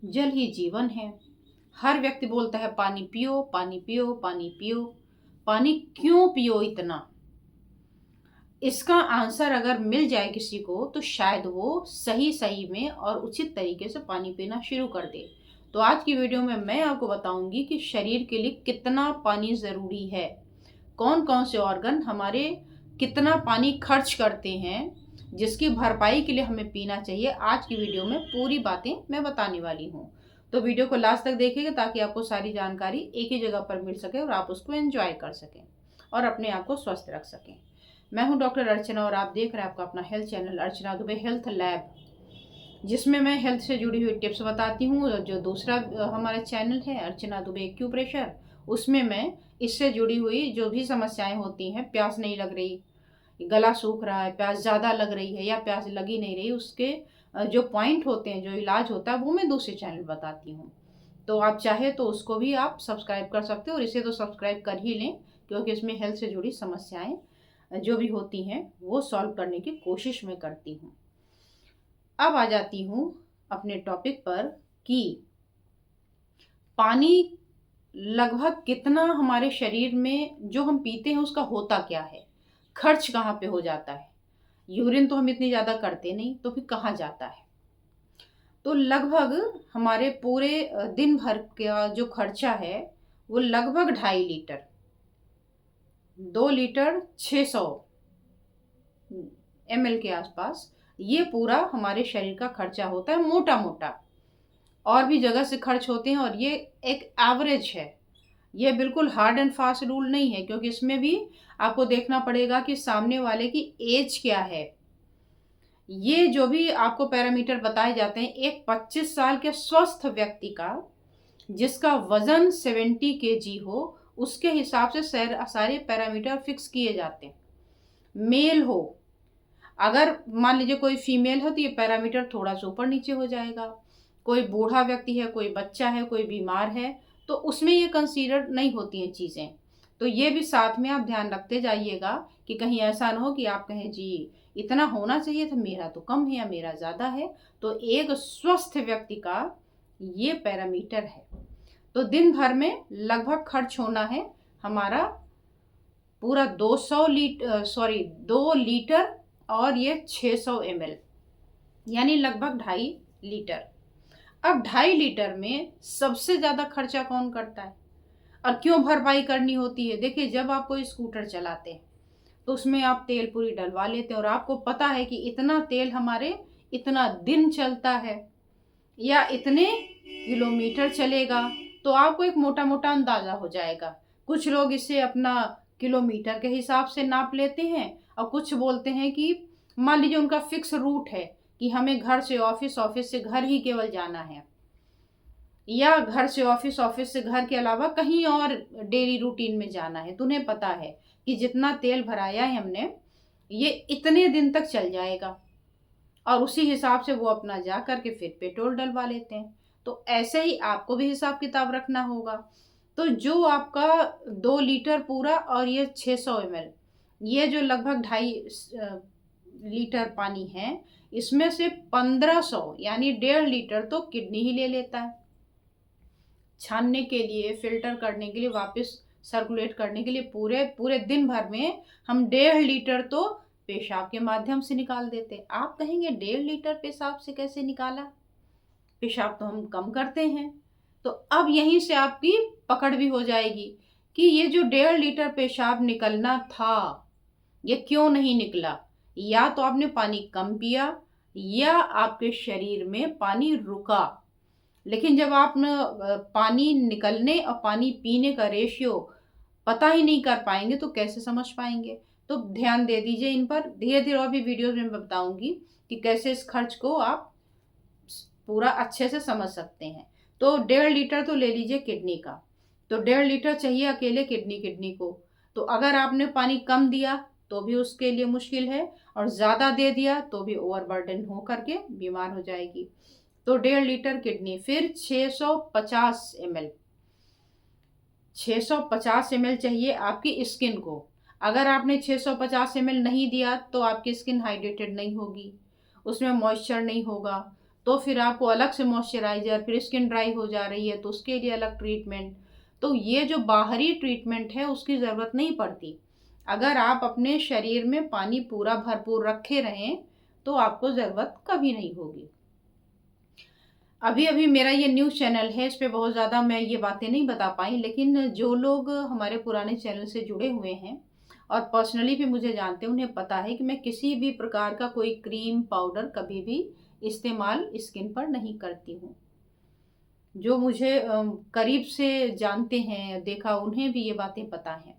जल ही जीवन है। हर व्यक्ति बोलता है पानी पियो, पानी पियो, पानी पियो। पानी क्यों पियो इतना? इसका आंसर अगर मिल जाए किसी को तो शायद वो सही सही में और उचित तरीके से पानी पीना शुरू कर दे। तो आज की वीडियो में मैं आपको बताऊंगी कि शरीर के लिए कितना पानी ज़रूरी है, कौन कौन से ऑर्गन हमारे कितना पानी खर्च करते हैं, जिसकी भरपाई के लिए हमें पीना चाहिए। आज की वीडियो में पूरी बातें मैं बताने वाली हूँ। तो वीडियो को लास्ट तक देखिएगा ताकि आपको सारी जानकारी एक ही जगह पर मिल सके और आप उसको एंजॉय कर सकें और अपने आप को स्वस्थ रख सकें। मैं हूं डॉक्टर अर्चना और आप देख रहे हैं आपका अपना हेल्थ चैनल अर्चना दुबे हेल्थ लैब, जिसमें मैं हेल्थ से जुड़ी हुई टिप्स बताती हूँ। जो दूसरा हमारा चैनल है अर्चना दुबे एक्यूप्रेशर, उसमें मैं इससे जुड़ी हुई जो भी समस्याएं होती हैं, प्यास नहीं लग रही, गला सूख रहा है, प्यास ज़्यादा लग रही है या प्यास लगी नहीं रही, उसके जो पॉइंट होते हैं, जो इलाज होता है, वो मैं दूसरे चैनल बताती हूँ। तो आप चाहे तो उसको भी आप सब्सक्राइब कर सकते हो और इसे तो सब्सक्राइब कर ही लें, क्योंकि इसमें हेल्थ से जुड़ी समस्याएं जो भी होती हैं वो सॉल्व करने की कोशिश मैं करती हूँ। अब आ जाती हूँ अपने टॉपिक पर कि पानी लगभग कितना हमारे शरीर में जो हम पीते हैं उसका होता क्या है, खर्च कहाँ पे हो जाता है। यूरिन तो हम इतनी ज़्यादा करते नहीं, तो फिर कहाँ जाता है? तो लगभग हमारे पूरे दिन भर का जो खर्चा है वो लगभग 2.5 लीटर, 2 लीटर 600 ml के आसपास, ये पूरा हमारे शरीर का खर्चा होता है मोटा मोटा। और भी जगह से खर्च होते हैं और ये एक एवरेज है, ये बिल्कुल हार्ड एंड फास्ट रूल नहीं है, क्योंकि इसमें भी आपको देखना पड़ेगा कि सामने वाले की एज क्या है। ये जो भी आपको पैरामीटर बताए जाते हैं, एक 25 साल के स्वस्थ व्यक्ति का जिसका वजन 70 kg हो, उसके हिसाब से सारे पैरामीटर फिक्स किए जाते हैं। मेल हो, अगर मान लीजिए कोई फीमेल है तो ये पैरामीटर थोड़ा सा ऊपर नीचे हो जाएगा। कोई बूढ़ा व्यक्ति है, कोई बच्चा है, कोई बीमार है, तो उसमें ये कंसीडर नहीं होती हैं चीज़ें। तो ये भी साथ में आप ध्यान रखते जाइएगा कि कहीं ऐसा ना हो कि आप कहें जी इतना होना चाहिए था, मेरा तो कम है या मेरा ज़्यादा है। तो एक स्वस्थ व्यक्ति का ये पैरामीटर है। तो दिन भर में लगभग खर्च होना है हमारा पूरा 2 लीटर और ये 600 ml, यानी लगभग 2.5 लीटर। अब 2.5 लीटर में सबसे ज़्यादा खर्चा कौन करता है और क्यों भरपाई करनी होती है? देखिए, जब आप कोई स्कूटर चलाते हैं तो उसमें आप तेल पूरी डलवा लेते हैं और आपको पता है कि इतना तेल हमारे इतना दिन चलता है या इतने किलोमीटर चलेगा, तो आपको एक मोटा मोटा अंदाज़ा हो जाएगा। कुछ लोग इसे अपना किलोमीटर के हिसाब से नाप लेते हैं और कुछ बोलते हैं कि मान लीजिए उनका फिक्स रूट है कि हमें घर से ऑफिस, ऑफिस से घर ही केवल जाना है, या घर से ऑफिस, ऑफिस से घर के अलावा कहीं और डेली रूटीन में जाना है, तो उन्हें पता है कि जितना तेल भराया है हमने ये इतने दिन तक चल जाएगा और उसी हिसाब से वो अपना जा करके फिर पेट्रोल डलवा लेते हैं। तो ऐसे ही आपको भी हिसाब किताब रखना होगा। तो जो आपका 2 लीटर पूरा और ये 600 ml, ये जो लगभग 2.5 लीटर पानी है, इसमें से 1500 यानी 1.5 लीटर तो किडनी ही ले लेता है, छानने के लिए, फिल्टर करने के लिए, वापस सर्कुलेट करने के लिए। पूरे पूरे दिन भर में हम 1.5 लीटर तो पेशाब के माध्यम से निकाल देते। आप कहेंगे 1.5 लीटर पेशाब से कैसे निकाला? पेशाब तो हम कम करते हैं। तो अब यहीं से आपकी पकड़ भी हो जाएगी कि ये जो 1.5 लीटर पेशाब निकलना था ये क्यों नहीं निकला। या तो आपने पानी कम पिया या आपके शरीर में पानी रुका। लेकिन जब आप पानी निकलने और पानी पीने का रेशियो पता ही नहीं कर पाएंगे तो कैसे समझ पाएंगे? तो ध्यान दे दीजिए इन पर। धीरे धीरे और भी वीडियोस में मैं बताऊंगी कि कैसे इस खर्च को आप पूरा अच्छे से समझ सकते हैं। तो 1.5 लीटर तो ले लीजिए किडनी का, तो 1.5 लीटर चाहिए अकेले किडनी को। तो अगर आपने पानी कम दिया तो भी उसके लिए मुश्किल है, और ज़्यादा दे दिया तो भी ओवरबर्डन हो करके बीमार हो जाएगी। तो 1.5 लीटर किडनी, फिर 650 ml, 650 ml चाहिए आपकी स्किन को। अगर आपने 650 ml नहीं दिया तो आपकी स्किन हाइड्रेटेड नहीं होगी, उसमें मॉइस्चर नहीं होगा, तो फिर आपको अलग से मॉइस्चराइज़र, फिर स्किन ड्राई हो जा रही है तो उसके लिए अलग ट्रीटमेंट। तो ये जो बाहरी ट्रीटमेंट है उसकी ज़रूरत नहीं पड़ती। अगर आप अपने शरीर में पानी पूरा भरपूर रखे रहें तो आपको ज़रूरत कभी नहीं होगी। अभी अभी मेरा ये न्यूज़ चैनल है, इस पे बहुत ज़्यादा मैं ये बातें नहीं बता पाई, लेकिन जो लोग हमारे पुराने चैनल से जुड़े हुए हैं और पर्सनली भी मुझे जानते हैं, उन्हें पता है कि मैं किसी भी प्रकार का कोई क्रीम पाउडर कभी भी इस्तेमाल स्किन पर नहीं करती हूँ। जो मुझे करीब से जानते हैं, देखा, उन्हें भी ये बातें पता हैं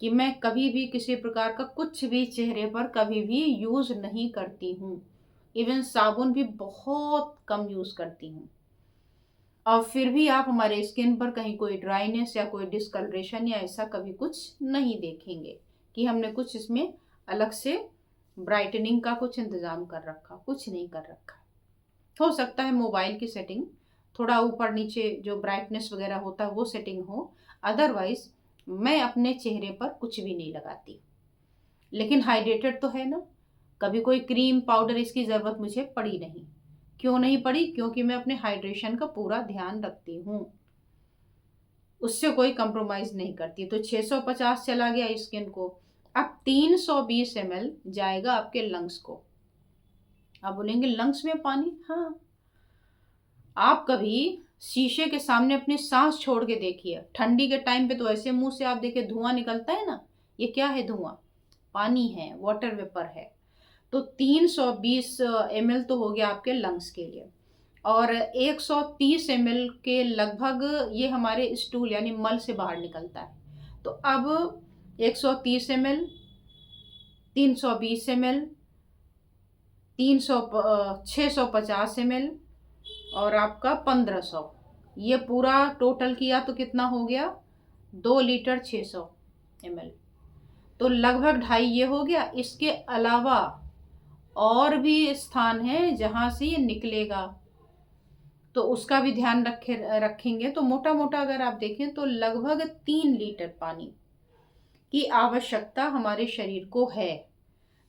कि मैं कभी भी किसी प्रकार का कुछ भी चेहरे पर कभी भी यूज़ नहीं करती हूँ। इवन साबुन भी बहुत कम यूज़ करती हूँ। और फिर भी आप हमारे स्किन पर कहीं कोई ड्राइनेस या कोई डिस्कलरेशन या ऐसा कभी कुछ नहीं देखेंगे कि हमने कुछ इसमें अलग से ब्राइटनिंग का कुछ इंतज़ाम कर रखा, कुछ नहीं कर रखा। हो सकता है मोबाइल की सेटिंग थोड़ा ऊपर नीचे जो ब्राइटनेस वगैरह होता है वो सेटिंग हो, अदरवाइज मैं अपने चेहरे पर कुछ भी नहीं लगाती। लेकिन हाइड्रेटेड तो है ना, कभी कोई क्रीम पाउडर इसकी ज़रूरत मुझे पड़ी नहीं। क्यों नहीं पड़ी? क्योंकि मैं अपने हाइड्रेशन का पूरा ध्यान रखती हूँ, उससे कोई कंप्रोमाइज़ नहीं करती। तो 650 चला गया स्किन को, अब 320 ml जाएगा आपके लंग्स को। आप बोलेंगे लंग्स में पानी? हाँ, आप कभी शीशे के सामने अपनी सांस छोड़ के देखिए। ठंडी के टाइम पे तो ऐसे मुंह से आप देखिए धुआं निकलता है ना, ये क्या है? धुआं, पानी है, वाटर वेपर है। तो 320 ml तो हो गया आपके लंग्स के लिए, और 130 ml के लगभग ये हमारे स्टूल यानी मल से बाहर निकलता है। तो अब 130 ml, 320 ml, 650 ml और आपका 1500, ये पूरा टोटल किया तो कितना हो गया? 2 लीटर 600 ml। तो लगभग 2.5 ये हो गया। इसके अलावा और भी स्थान है जहाँ से ये निकलेगा, तो उसका भी ध्यान रखेंगे। तो मोटा मोटा अगर आप देखें तो लगभग 3 लीटर पानी की आवश्यकता हमारे शरीर को है।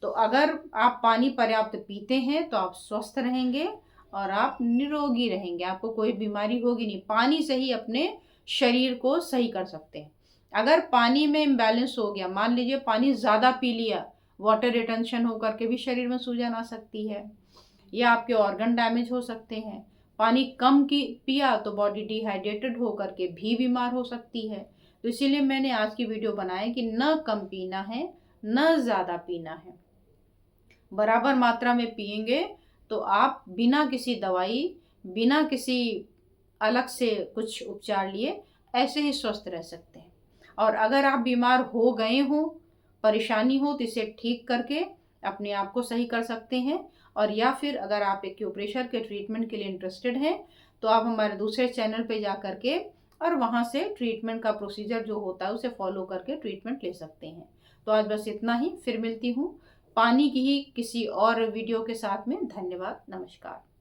तो अगर आप पानी पर्याप्त पीते हैं तो आप स्वस्थ रहेंगे और आप निरोगी रहेंगे, आपको कोई बीमारी होगी नहीं। पानी से ही अपने शरीर को सही कर सकते हैं। अगर पानी में इम्बैलेंस हो गया, मान लीजिए पानी ज़्यादा पी लिया, वाटर रिटेंशन होकर के भी शरीर में सूजन आ सकती है, या आपके ऑर्गन डैमेज हो सकते हैं। पानी कम की पिया तो बॉडी डिहाइड्रेटेड होकर के भी बीमार हो सकती है। तो इसीलिए मैंने आज की वीडियो बनाई कि न कम पीना है न ज़्यादा पीना है, बराबर मात्रा में पिएंगे तो आप बिना किसी दवाई, बिना किसी अलग से कुछ उपचार लिए ऐसे ही स्वस्थ रह सकते हैं। और अगर आप बीमार हो गए हो, परेशानी हो, तो इसे ठीक करके अपने आप को सही कर सकते हैं। और या फिर अगर आप एक्यूप्रेशर के ट्रीटमेंट के लिए इंटरेस्टेड हैं तो आप हमारे दूसरे चैनल पे जा करके और वहाँ से ट्रीटमेंट का प्रोसीजर जो होता है उसे फॉलो करके ट्रीटमेंट ले सकते हैं। तो आज बस इतना ही, फिर मिलती हूँ पानी की ही किसी और वीडियो के साथ में। धन्यवाद, नमस्कार।